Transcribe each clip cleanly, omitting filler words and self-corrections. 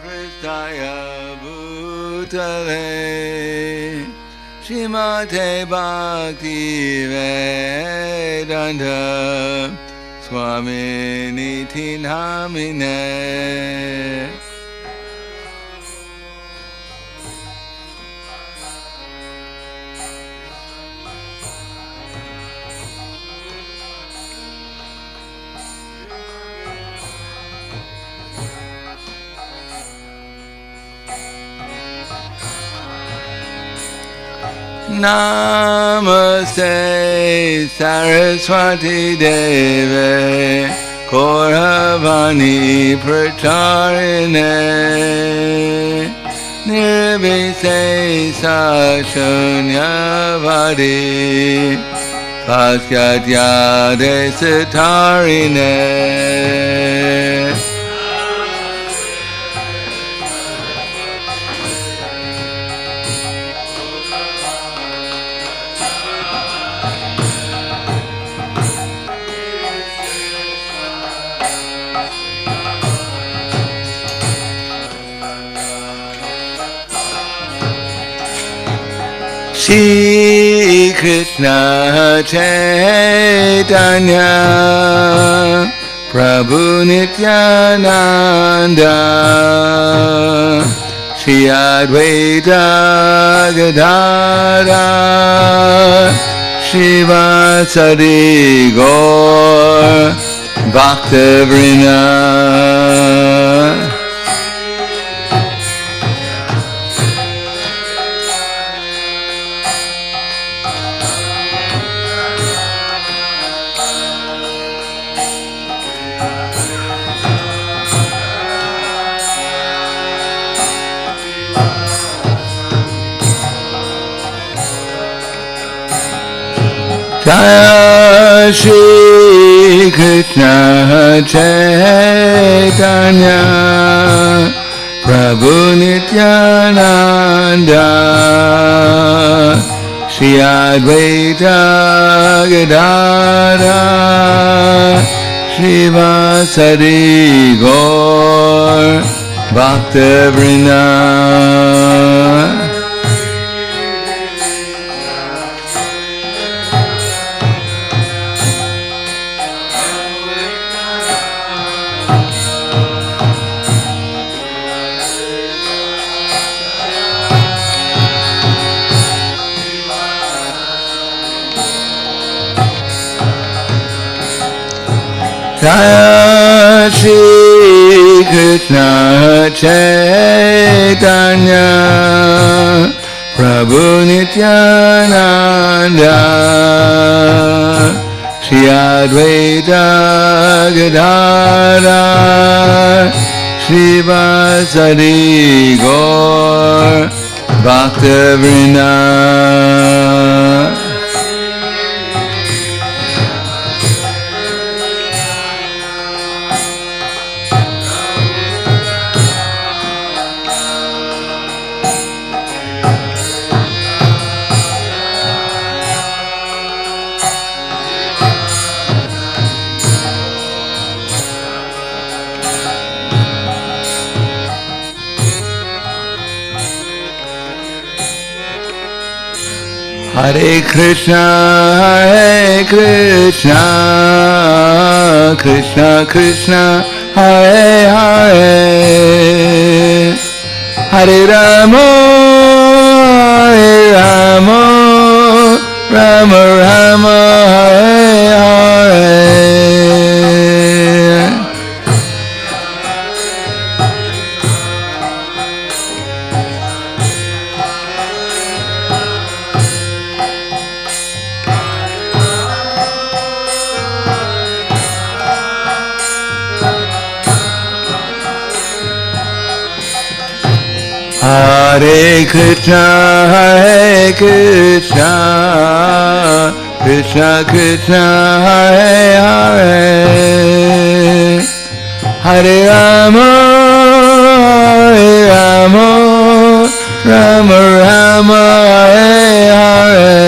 Pristaya Bhutale Shrimate Bhakti Vedanta Swami Niti Namine Namaste Saraswati Deve Kauravani Pracharine Nirvisesa Shunyavadi Paskatya Desatarine Shri Krishna Chaitanya Prabhu Nityananda Shri Advaita Gadadhara Shivasari Gaur Bhaktavrinda Jaya Shri Krishna Chaitanya Prabhu Nityananda Shri Advaita Gadadhara Shivasari Gaur Bhaktavrinda Jaya Shri Krishna Chaitanya Prabhu Nityananda Shri Advaita Gadadhara Shivasari Gaur Bhaktavrinda Hare Krišna, Hare Krišna, Krišna Krišna, Hare Hare, Hare Rama, Hare Rama, Rama Rama, Hare Hare. Hare Krišna, Hare Krišna, Krišna Krišna, Hare Hare, Hare Rama, Hare Rama, Rama Rama, Hare Hare.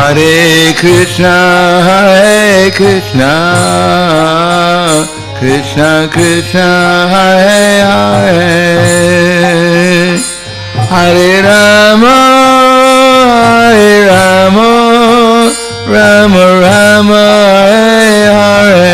Hare Krishna, Hare Krishna, Krishna Krishna, Hare Hare, Hare Rama, Hare Rama, Rama Rama, Hare Hare.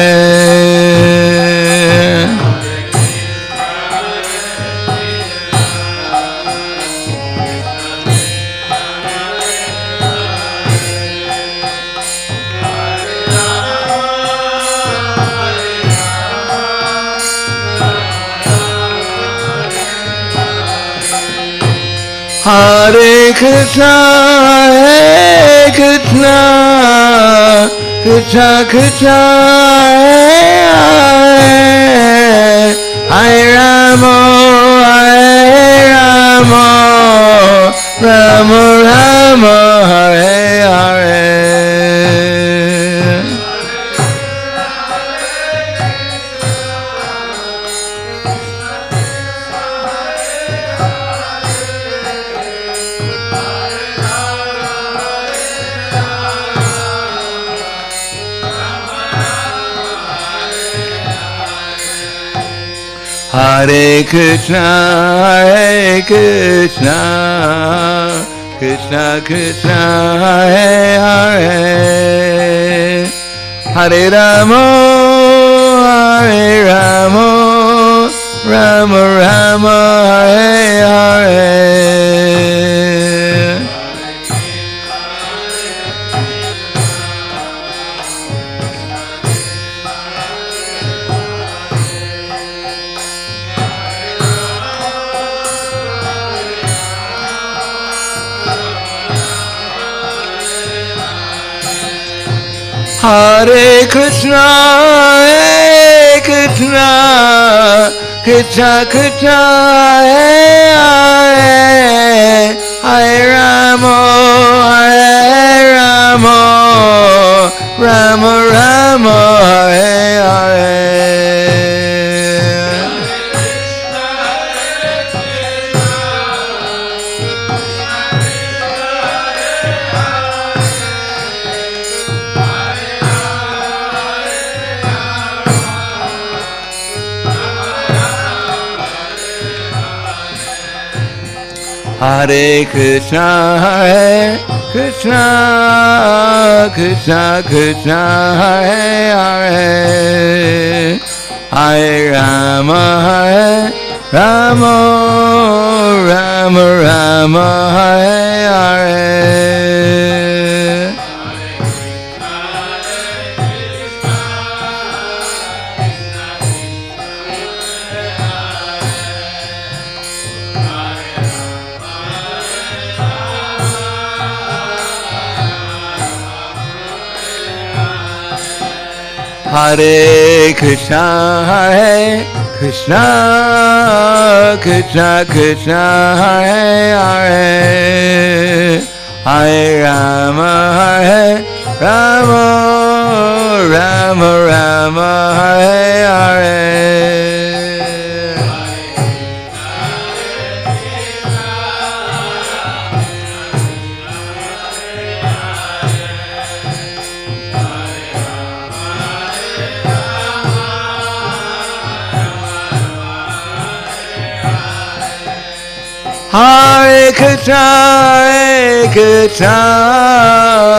Hare Krishna, Hare Krishna, Krishna Krishna, Hare Hare, Hare Rama, Hare Rama, Rama Rama, Hare Hare. Hare Krishna, Hare Krishna, Krishna Krishna, Hare Hare, Hare Rama, Hare Rama, Rama Rama, Hare Hare. Hare Krishna, Hare Krishna, Krishna Krishna, Hare Hare, Hare Rama, Hare Rama, Rama Rama, Hare Hare. Hare Krishna, Hare Krishna, Krishna Krishna, Hare Hare, Hare Rama, Hare Rama, Rama Rama, Hare Hare. Hare Krishna, Hare Krishna, Krishna Krishna, Hare Hare, Hare Rama, Hare Rama, Rama Rama, Hare Hare. Hare Krishna, Hare Krishna,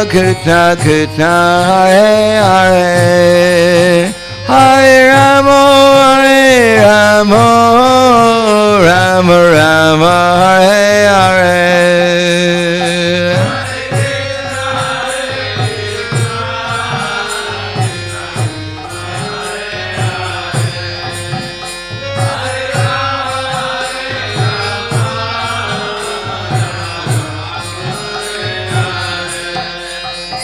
Krishna Krishna, Hare Hare, Hare Rama, Hare Rama, Rama Rama, Hare Hare.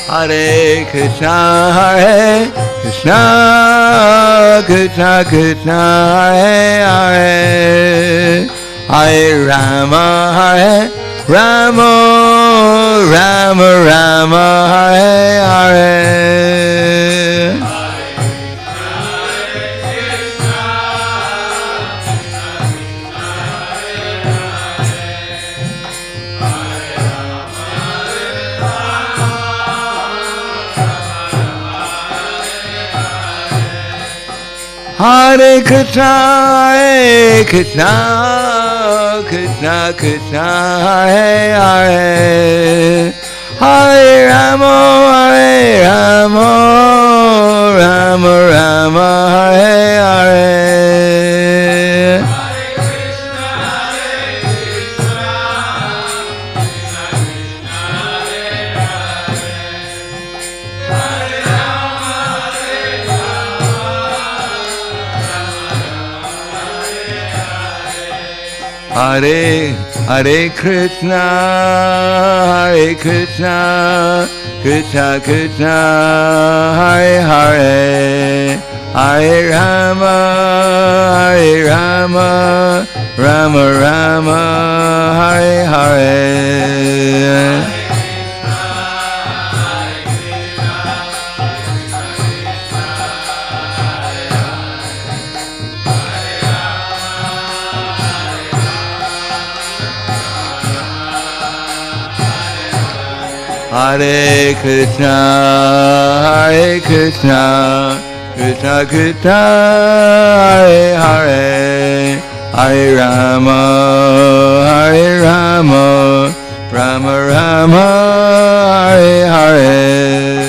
Hare Krishna, Hare Krishna, Krishna Krishna, Hare Hare, Hare Rama, Hare Rama, Rama Rama, Hare Hare. Hare Krishna, Krishna Krishna, Hare Hare, Hare Rama, Hare Rama, Rama Rama, Hare Hare. Hare Krishna, Krishna Krishna, Hare Hare, Hare Rama, Rama Rama, Hare Hare. Hare Krishna, Krishna Krishna, Hare Hare, Hare Rama, Rama Rama, Hare Hare.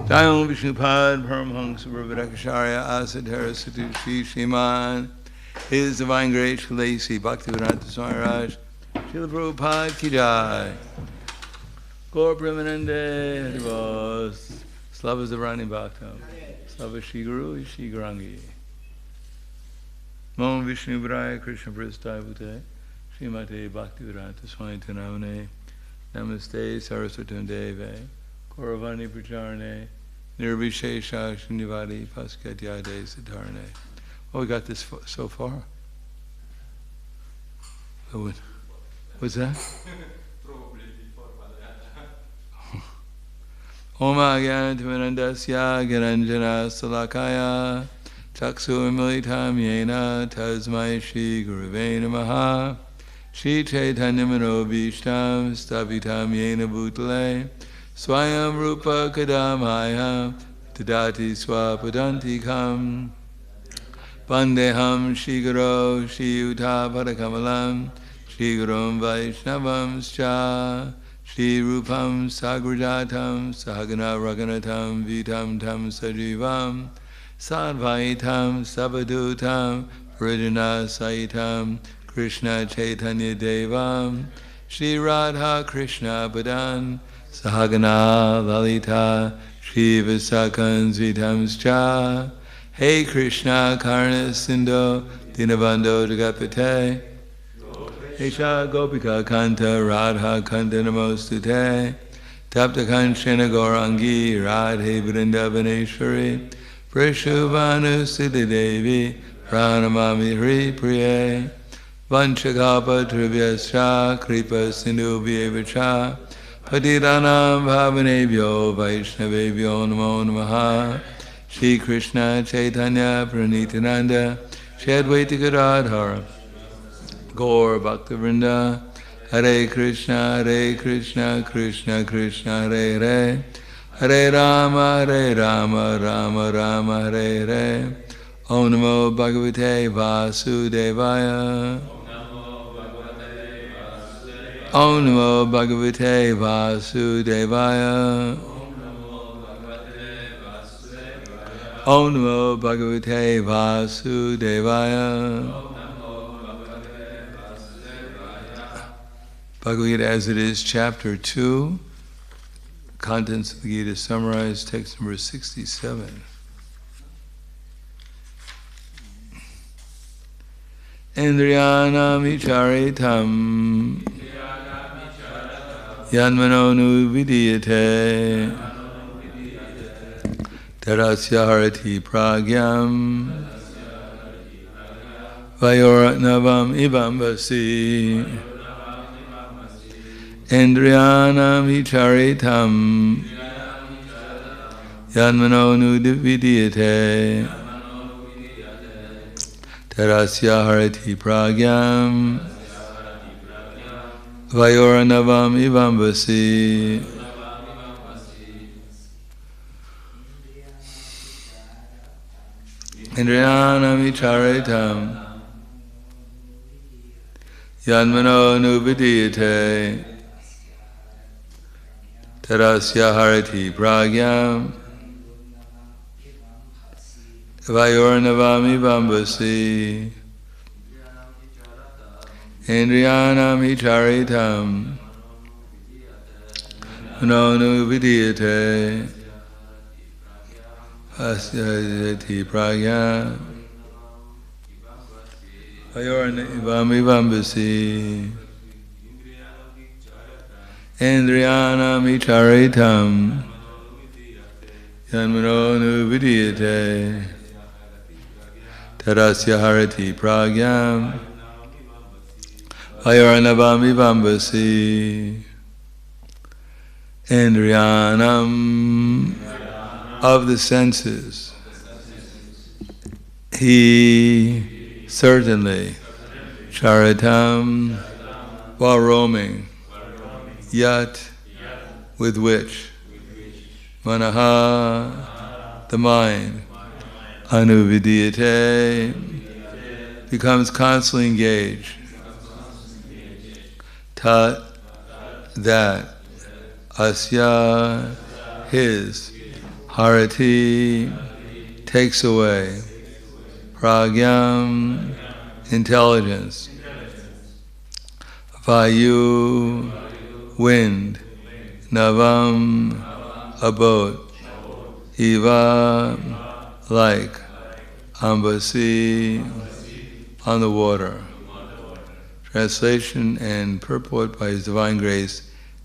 Jayam Vishnupad Paramahansa Prabhadakacharya Asadhara Satushi Shriman, His Divine Grace Shalasi Bhaktivedanta Swami Raj, Srila Prabhupada Ki Jai, Gaur Premanande Harivas, Slava Zavrani Bhaktam, Slava Shri Guru Shri Garangi. Mom Vishnu Braya Krishna Prasthaya Bhute, Srimate Bhaktivedanta Swami Tanavane, Namaste Saraswati Deve, Kauravani Pracharane, Nirvishesha Shinivadi Paskatyade Siddharane. Oh, we got this so far. What's that? Oma Gyanatimanandasya Gyananjana Salakaya Chaksu Militam Yena Tasmai Shri Guruve Namaha Shri Chaitanya Manobhishtam Stavitam Yena Bhutale Swayam Rupa Kadamaya Tadati Swapadantikam Vandeham Shri Guru Shri Yuta Padakamalam Shri Gurum Vaishnavam Scha Shri Rupam Sagrajatam Sahagana Raganatam Vitam Tam Sajivam Sadvaitam Sabadutam Vrijana Saitam Krishna Chaitanya Devam Shri Radha Krishna Padan Sahagana Lalita Shri Visakan Zvitamscha Hey Krishna Karna Sindho Dinabando Jagapate Esha Gopika Kanta Radha Kanta Namostute Tapta Kanchana Gaurangi Radhe Vrindavaneshwari Prishubhanu Siddhi Devi Pranamami Hri Priye Vanchakapa Trivyascha Kripa Sindhu Vyevacha Patitanam Bhavanebhyo Vaishnavebhyo Namo Namaha Shri Krishna Chaitanya Pranitananda Shri Advaita Gadadhara Gaur Bhaktivinoda Hare Krishna Krishna Krishna Hare Hare Hare Rama Rama Rama Hare Hare Om Namo Bhagavate Vasudevaya Om Namo Bhagavate Vasudevaya Om Namo Bhagavate Vasudevaya. Bhagavad Gita as it is, chapter 2, contents of the Gita summarized, text number 67. Indriyanam vicharitam yanmanonu vidiyate tarasya harati pragyam vayoratnavam ibambasi. Indriyanam vicharitam Yanmano Nuvidiyate Tarasya Harati Pragyam Vayoranavam Ivambasi Indriyanam Vicharitam Yanmano Nuvidiyate Tarasya Harati Pragyam Vayornavami Vambasi Indriyanam Hicharitam Manonu Vidiyate Asyati Pragyam Vayornavami Vambasi Indriyanam Hicharitam Yanmanonu Vidiyate Tarasya Harati Pragyam Vayornavami Vambasi Indriyanam of the senses. He certainly Charitam while roaming. Yat with which Manaha the mind Anuvidiyate becomes constantly engaged. Tat that Asya his Harati takes away Pragyam intelligence Vayu wind Navam a boat Eva like Ambasi on the water. Translation and purport by His Divine Grace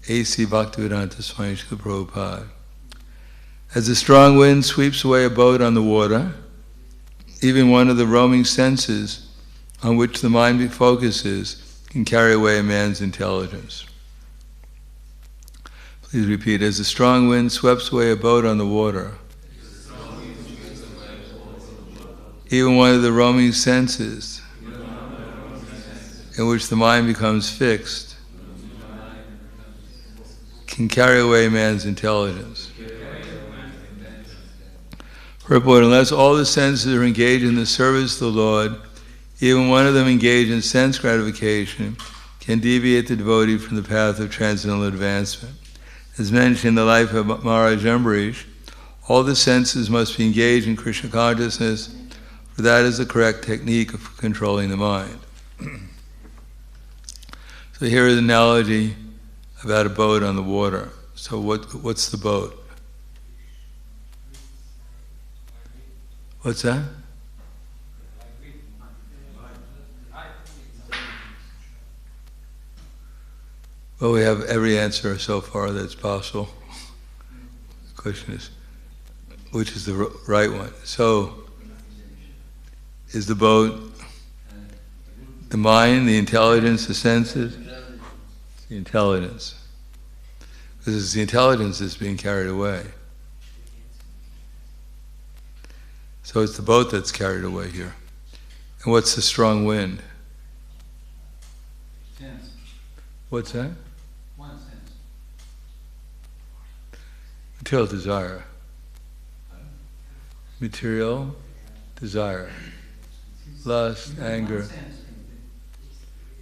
A.C. Bhaktivedanta Swami Srila Prabhupada. As a strong wind sweeps away a boat on the water, even one of the roaming senses on which the mind focuses can carry away a man's intelligence. Please repeat. As a strong wind sweeps away a boat on the water, even one of the roaming senses in which the mind becomes fixed can carry away man's intelligence. Purport, unless all the senses are engaged in the service of the Lord, even one of them engaged in sense gratification can deviate the devotee from the path of transcendental advancement. As mentioned in the life of Maharaj Ambarish, all the senses must be engaged in Krishna consciousness, for that is the correct technique of controlling the mind. So here is an analogy about a boat on the water. So what's the boat? What's that? Well, we have every answer so far that's possible. The question is, which is the right one? So, is the boat the mind, the intelligence, the senses? The intelligence. Because it's the intelligence that's being carried away. So it's the boat that's carried away here. And what's the strong wind? Sense. What's that? One sense. Material desire. Material desire. Lust, anger.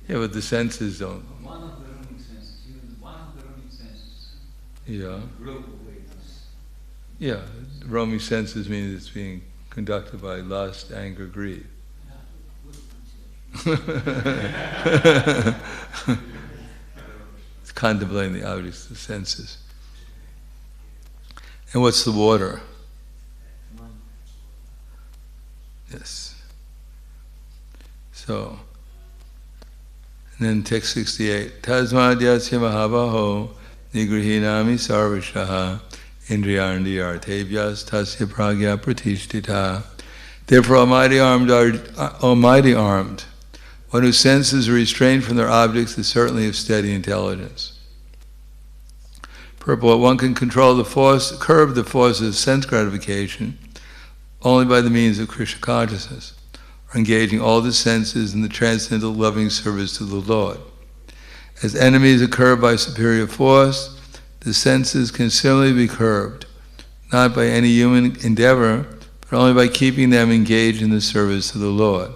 Yeah, but the senses don't. One of the roaming senses. Even one of the roaming senses. Yeah. Broke away. Yeah. Roaming senses means it's being conducted by lust, anger, greed. It's contemplating the objects of the senses. And what's the water? Yes. So, and then text 68. Tasmadyasya mahabaho nigrihinami sarvashaha indriyarndiyartevyas tasya pragya pratishtita. Therefore, almighty armed, one whose senses are restrained from their objects is certainly of steady intelligence. Purport: one can control the force, curb the force of sense gratification only by the means of Krishna consciousness, or engaging all the senses in the transcendental loving service to the Lord. As enemies are curbed by superior force, the senses can similarly be curbed, not by any human endeavor, but only by keeping them engaged in the service of the Lord.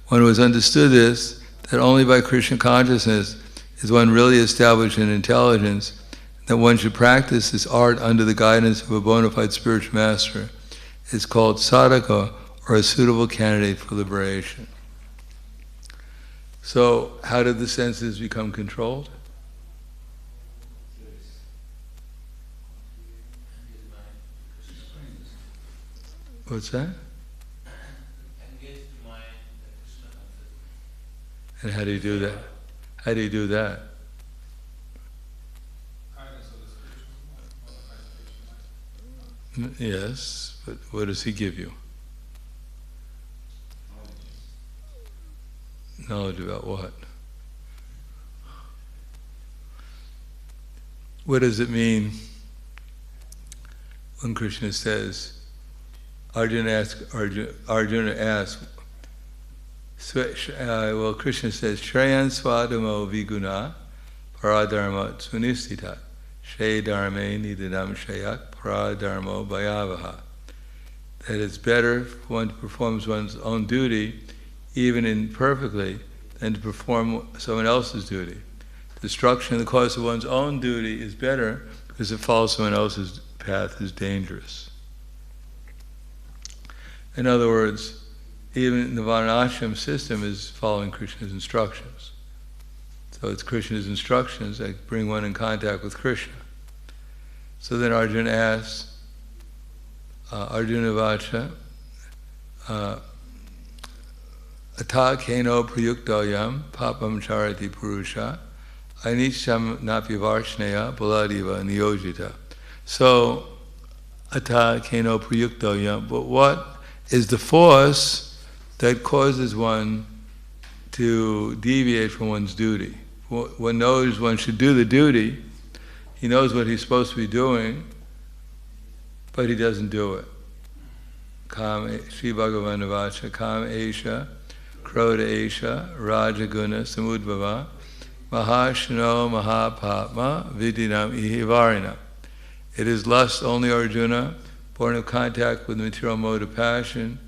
One who has understood this, that only by Krishna consciousness is one really established in intelligence, that one should practice this art under the guidance of a bona fide spiritual master, is called sadhaka, or a suitable candidate for liberation. So, how did the senses become controlled? What's that? And how do you do that? How do you do that? Yes, but what does he give you? Knowledge about what? What does it mean when Krishna says, Arjuna asks, well, Krishna says, Shreyan swadamo viguna paradharma sunistita she dharme nididam shayak paradharmo bhayavaha. That it's better for one to perform one's own duty, even imperfectly, than to perform someone else's duty. Destruction in the course of one's own duty is better because it follows someone else's path is dangerous. In other words, even the Varnashram system is following Krishna's instructions. So it's Krishna's instructions that bring one in contact with Krishna. So then Arjuna asks, Arjuna Vacha, Ata keno prayuktoyam papam charati purusha anisham napyavarshneya baladiva niyojita. So, Ata keno prayuktoyam, but what is the force that causes one to deviate from one's duty? One knows one should do the duty, he knows what he's supposed to be doing, but he doesn't do it. Kam Sri Bhagavan Vacha, Kam Esha, Krodha Esha, Rajaguna Samudbhava, Mahashno Mahapatma, Vidinam Ihivarina. It is lust only, Arjuna, born of contact with the material mode of passion,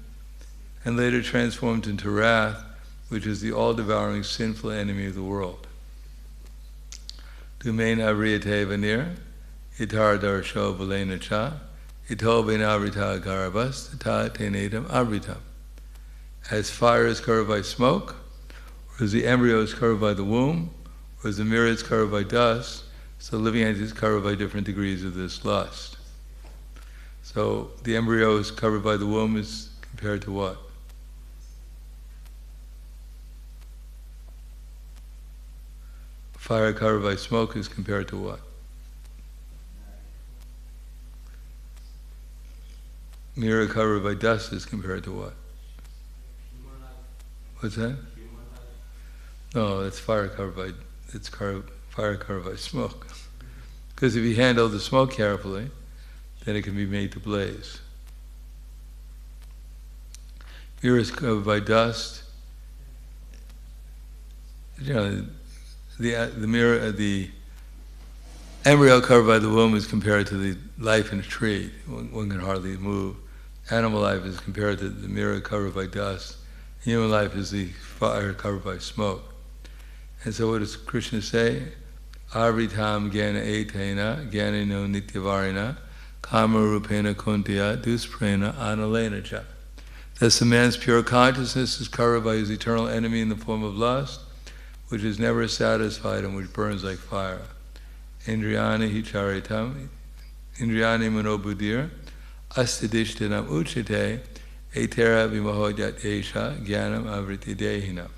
and later transformed into wrath, which is the all-devouring sinful enemy of the world. Dumena Vriyate Vanir, Itar Darsho Valena Cha, Ito Benavrita Garabas, Tata Tenedam Avritam. As fire is covered by smoke, or as the embryo is covered by the womb, or as the mirror is covered by dust, so the living entity is covered by different degrees of this lust. So the embryo is covered by the womb is compared to what? Fire covered by smoke is compared to what? Mirror covered by dust is compared to what? What's that? No, it's fire covered by smoke. Because if you handle the smoke carefully, then it can be made to blaze. Mirror is covered by dust. You know, the embryo covered by the womb is compared to the life in a tree. One can hardly move. Animal life is compared to the mirror covered by dust. Human life is the fire covered by smoke. And so what does Krishna say? Avritam jnana etena jnanino nityavarina kama rupena kuntiya dusprena analena cha. Thus the man's pure consciousness is covered by his eternal enemy in the form of lust, which is never satisfied and which burns like fire. Indriyani hicharitam, indriyani manobuddhir, astadishtanam uchate, etera vimahodyat esha, jnanam avriti dehina.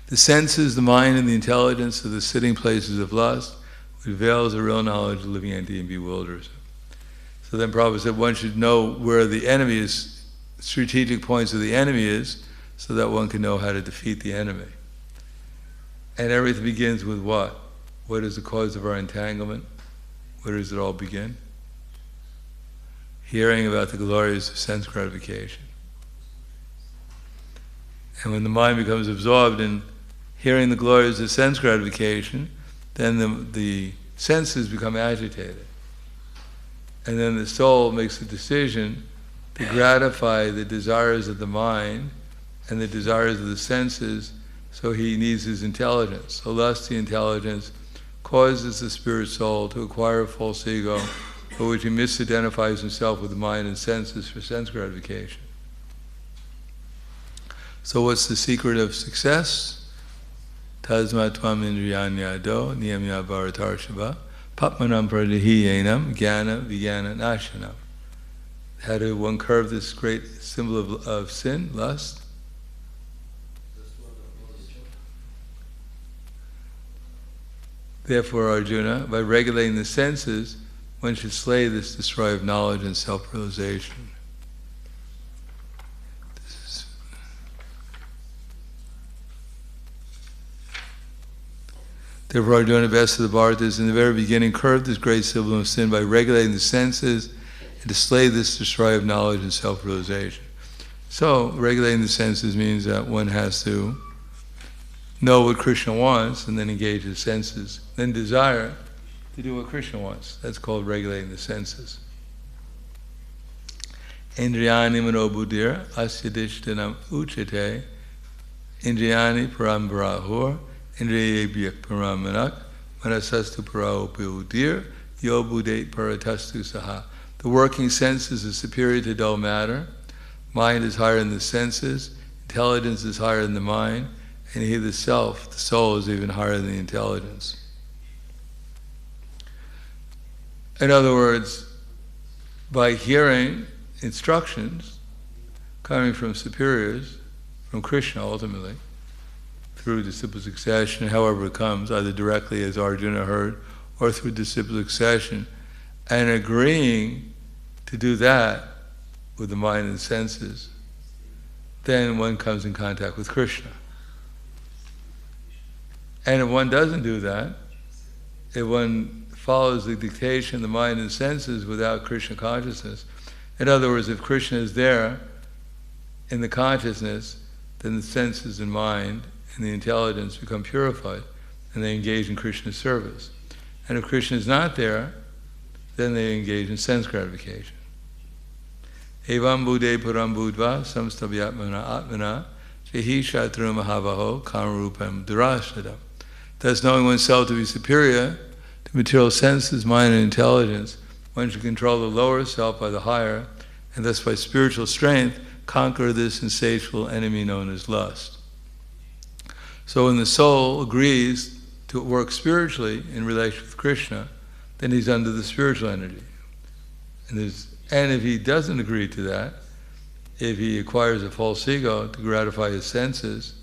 The senses, the mind, and the intelligence are the sitting places of lust, which veils the real knowledge of the living entity and bewilders him. So then Prabhupada said one should know where the enemy is, strategic points of the enemy is, so that one can know how to defeat the enemy. And everything begins with what? what is the cause of our entanglement? Where does it all begin? Hearing about the glories of sense gratification. And when the mind becomes absorbed in hearing the glories of sense gratification, then the senses become agitated. And then the soul makes a decision to gratify the desires of the mind and the desires of the senses, so he needs his intelligence. So lusty intelligence causes the spirit soul to acquire a false ego, for which he misidentifies himself with the mind and senses for sense gratification. So what's the secret of success? Tasma tvam indriyanyado niyamya bharatarshava papmanam pradihiyenam jnana vijnana nashanam. How do one curve this great symbol of sin, lust? Therefore, Arjuna, by regulating the senses, one should slay this destroyer of knowledge and self-realization. Therefore, Arjuna, best of the Bharatas, in the very beginning, curved this great symbol of sin by regulating the senses and to slay this destroyer of knowledge and self-realization. So, regulating the senses means that one has to know what Krishna wants and then engage his senses, then desire to do what Krishna wants. That's called regulating the senses. Indriyani manobuddhir asyadishtanam uchate indriyani parambrahur indriyebhyak paramanak manasastu paraopiudir yobudet paratastu saha. The working senses is superior to dull matter. Mind is higher than the senses. Intelligence is higher than the mind. And he, the self, the soul, is even higher than the intelligence. In other words, by hearing instructions coming from superiors, from Krishna ultimately, through disciple succession, however it comes, either directly as Arjuna heard, or through disciple succession, and agreeing to do that with the mind and senses, then one comes in contact with Krishna. And if one doesn't do that, if one follows the dictation of the mind and senses without Krishna consciousness, in other words, if Krishna is there in the consciousness, then the senses and mind and the intelligence become purified, and they engage in Krishna's service. And if Krishna is not there, then they engage in sense gratification. Evam buddhe param buddva samstavyatmana atmana jehi shatru mahavaho kamarupam durashadam. Thus, knowing oneself to be superior to material senses, mind, and intelligence, one should control the lower self by the higher, and thus by spiritual strength conquer this insatiable enemy known as lust. So when the soul agrees to work spiritually in relation with Krishna, then he's under the spiritual energy. And if he doesn't agree to that, if he acquires a false ego to gratify his senses,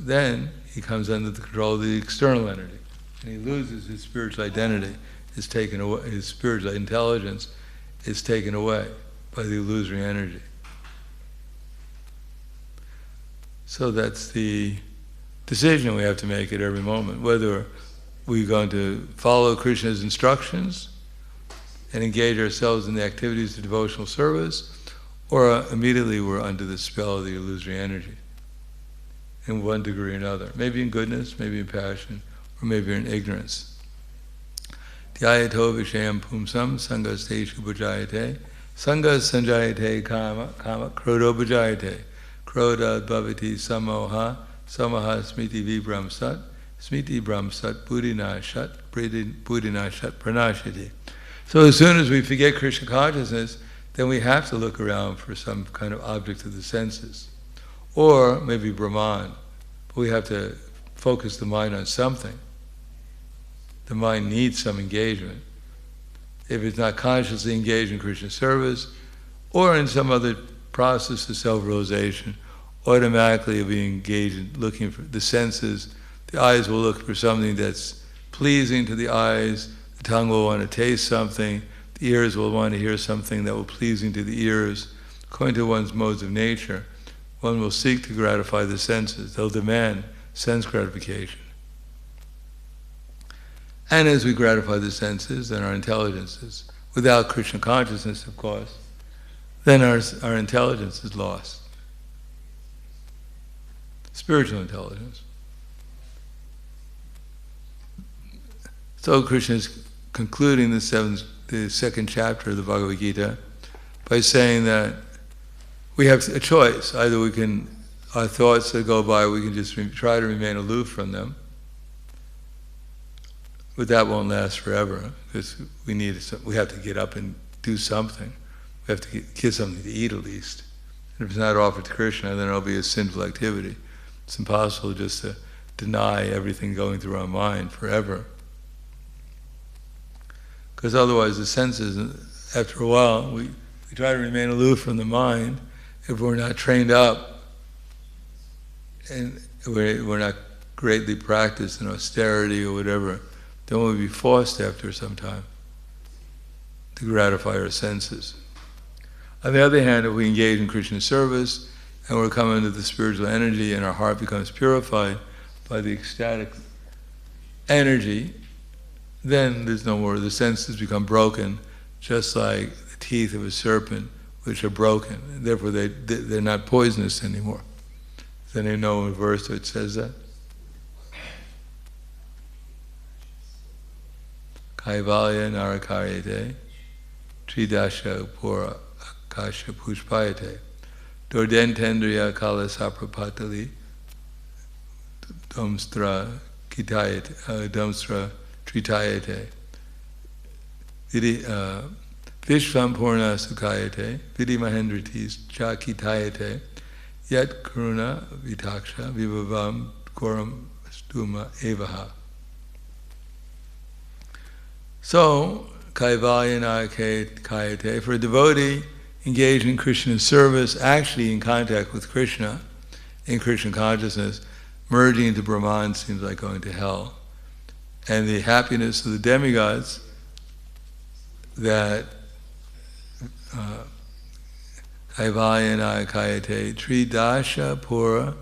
then he comes under the control of the external energy, and he loses his spiritual identity. Is taken away. His spiritual intelligence is taken away by the illusory energy. So that's the decision we have to make at every moment, whether we're going to follow Krishna's instructions and engage ourselves in the activities of devotional service, or immediately we're under the spell of the illusory energy, in one degree or another. Maybe in goodness, maybe in passion, or maybe in ignorance. Dhyayato vishayam pumsam sangas teshu bhajayate sangas sanjayate kama krodo bhajayate kroda bhavati samoha samaha smiti vibram sat smiti bram sat buddhinashat buddhinashat pranashati. So as soon as we forget Krishna consciousness, then we have to look around for some kind of object of the senses. Or maybe Brahman. But we have to focus the mind on something. The mind needs some engagement. If it's not consciously engaged in Krishna service, or in some other process of self-realization, automatically it'll be engaged in looking for the senses. The eyes will look for something that's pleasing to the eyes, the tongue will want to taste something, the ears will want to hear something that will be pleasing to the ears. According to one's modes of nature, one will seek to gratify the senses. They'll demand sense gratification. And as we gratify the senses, then our intelligence is, without Krishna consciousness, of course, then our intelligence is lost. Spiritual intelligence. So Krishna is concluding the second chapter of the Bhagavad Gita by saying that we have a choice. Either our thoughts that go by, we can just try to remain aloof from them, but that won't last forever, because we have to get up and do something. We have to get something to eat at least. And if it's not offered to Krishna, then it'll be a sinful activity. It's impossible just to deny everything going through our mind forever. Because otherwise the senses, after a while, we try to remain aloof from the mind. If we're not trained up and we're not greatly practiced in austerity or whatever, then we'll be forced after some time to gratify our senses. On the other hand, if we engage in Krishna service and we're coming into the spiritual energy and our heart becomes purified by the ecstatic energy, then there's no more, the senses become broken, just like the teeth of a serpent, which are broken. And therefore they're not poisonous anymore. Does anyone know a verse that says that? Kaivalya narakaryate, tridasha pura akasha pushpayate, dordentendriya kala saprapatali, domstra kitayate, domstra tritayate, vishvam purna sukayate, vidi mahendritis chakitayate, yat karuna vitaksha vivavam koram stuma evaha. So, kaivalyana kayate, for a devotee engaged in Krishna's service, actually in contact with Krishna, in Krishna consciousness, merging into Brahman seems like going to hell. And the happiness of the demigods that kaivalyana kayate, tridasha pura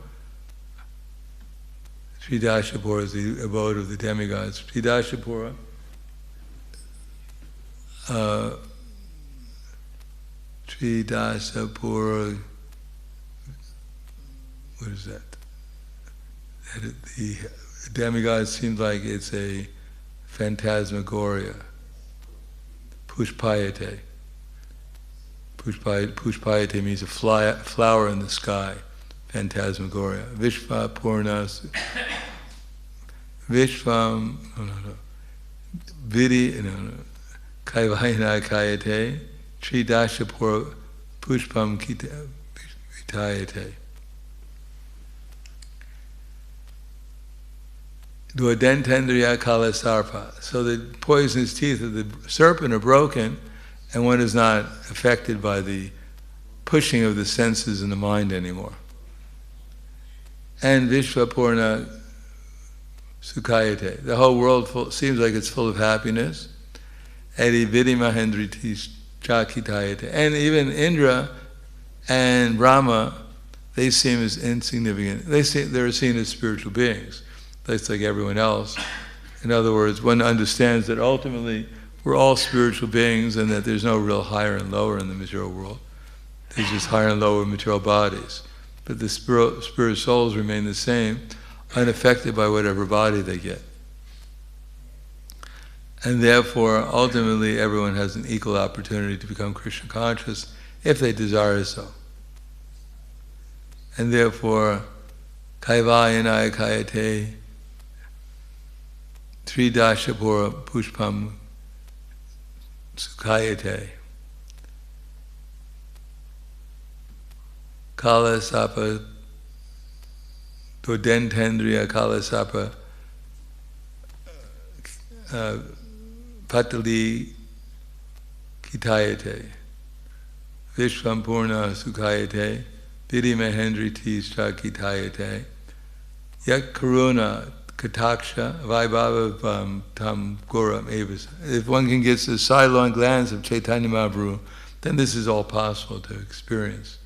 is the abode of the demigods. Tridasha pura, Tridasapura, what is that? The demigod seems like it's a phantasmagoria. Pushpayate. Pushpayate means a flower in the sky. Phantasmagoria. Vishvapurnas. Vishvam. Vidi. Kaivaina kayate, tridashapura pushpam vitayate. Duodentendriya kala sarpa. So the poisonous teeth of the serpent are broken, and one is not affected by the pushing of the senses in the mind anymore. And Vishvapurna sukayate. The whole world seems like it's full of happiness. Edi vidi mahendritis chakitayate. And even Indra and Brahma, they seem as insignificant. They're seen as spiritual beings, just like everyone else. In other words, one understands that ultimately we're all spiritual beings and that there's no real higher and lower in the material world. There's just higher and lower material bodies. But the spirit souls remain the same, unaffected by whatever body they get. And therefore, ultimately, everyone has an equal opportunity to become Krishna conscious if they desire so. And therefore, kaivayanaya kayate, tridashapura pushpam sukayate, kala sapa dodentendriya kala sapa patali kitayate, vishvampurna sukayate, vidi mahendritis chakitayate, yak karuna kataksha vaibhava tam goram evas. If one can get the sidelong glance of Chaitanya Mahaprabhu, then this is all possible to experience.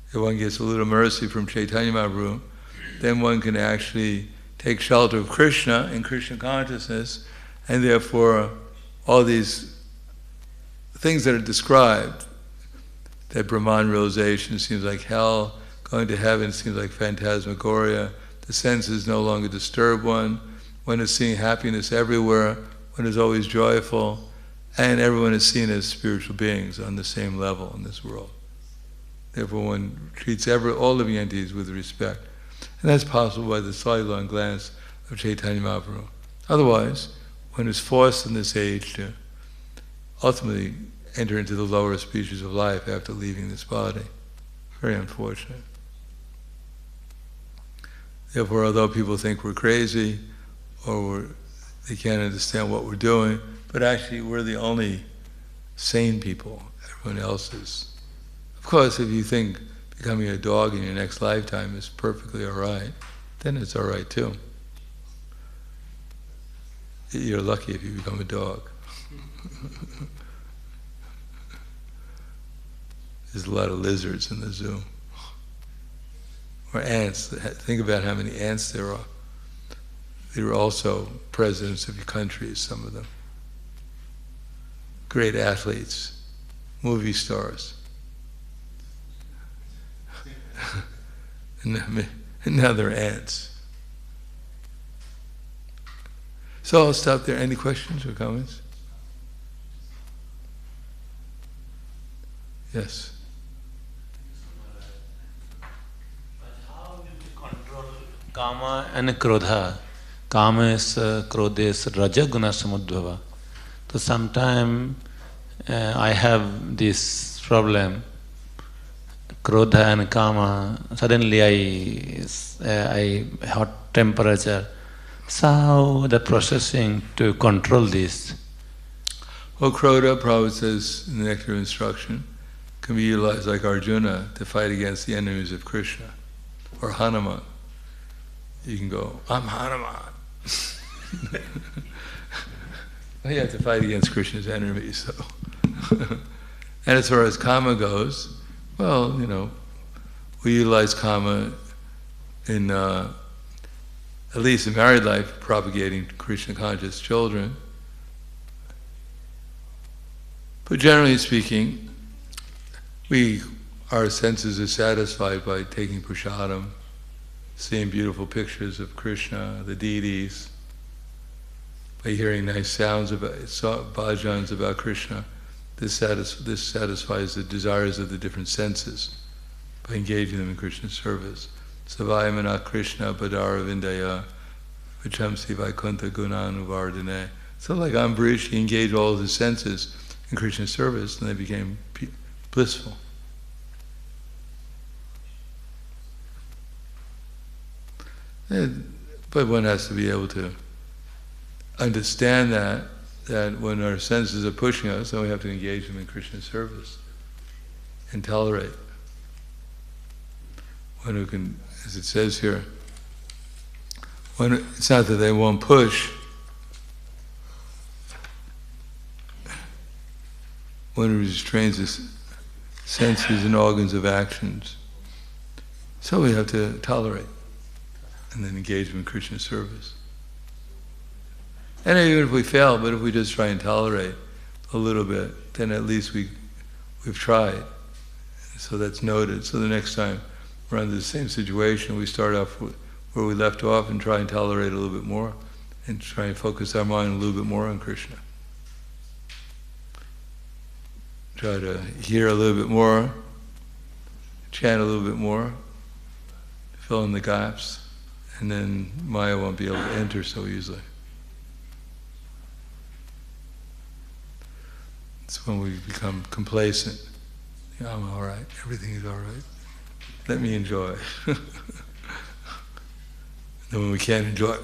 If one gets a little mercy from Chaitanya Mahaprabhu, then one can actually take shelter of Krishna in Krishna consciousness, and therefore all these things that are described, that Brahman realization seems like hell, going to heaven seems like phantasmagoria, the senses no longer disturb one is seeing happiness everywhere, one is always joyful, and everyone is seen as spiritual beings on the same level in this world. Therefore one treats all living entities with respect. And that's possible by the sidelong glance of Chaitanya Mahaprabhu. Otherwise, one is forced in this age to ultimately enter into the lower species of life after leaving this body. Very unfortunate. Therefore, although people think we're crazy, or they can't understand what we're doing, but actually we're the only sane people. Everyone else is. Of course, if you think becoming a dog in your next lifetime is perfectly all right, then it's all right too. You're lucky if you become a dog. There's a lot of lizards in the zoo. Or ants. Think about how many ants there are. They were also presidents of your countries, some of them. Great athletes, movie stars. And now they're ants. So I'll stop there. Any questions or comments? Yes. How do you control kama and krodha? Kama is krodha is rajaguna samudbhava. So sometimes I have this problem. Krodha and kama, suddenly I hot temperature. So how the processing to control this? Well, Krodha, Prabhupada says in the Nectar of Instruction, can be utilized like Arjuna to fight against the enemies of Krishna. Or Hanuman. You can go, I'm Hanuman. Well, you have to fight against Krishna's enemies, so. And as far as kama goes, well, we utilize kama in, at least in married life, propagating Krishna conscious children. But generally speaking, our senses are satisfied by taking prasadam, seeing beautiful pictures of Krishna, the deities, by hearing nice sounds about bhajans about Krishna. This satisfies the desires of the different senses by engaging them in Krishna's service. Savayamana Krishna Padara Vindaya Vichamsi Vaikuntha Gunanuvardhane. So like Ambarish, he engaged all of his senses in Krishna's service and they became blissful. But one has to be able to understand that when our senses are pushing us, then we have to engage them in Krishna's service and tolerate. One who can, as it says here, it's not that they won't push, one who restrains his senses and organs of actions. So we have to tolerate and then engage them in Krishna's service. And even if we fail, but if we just try and tolerate a little bit, then at least we've tried. So that's noted. So the next time we're under the same situation, we start off where we left off and try and tolerate a little bit more and try and focus our mind a little bit more on Krishna. Try to hear a little bit more, chant a little bit more, fill in the gaps, and then Maya won't be able to enter so easily. It's when we become complacent. I'm all right. Everything is all right. Let me enjoy. Then when we can't enjoy,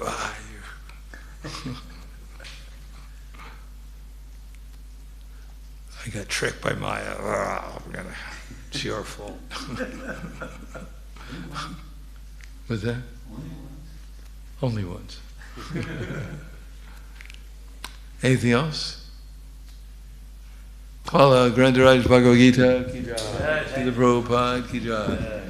I got tricked by Maya. It's your fault. What's that? Only once. Anything else? Kala Grandaraj Bhagavad Gita ki jai. Srila Prabhupada ki jai.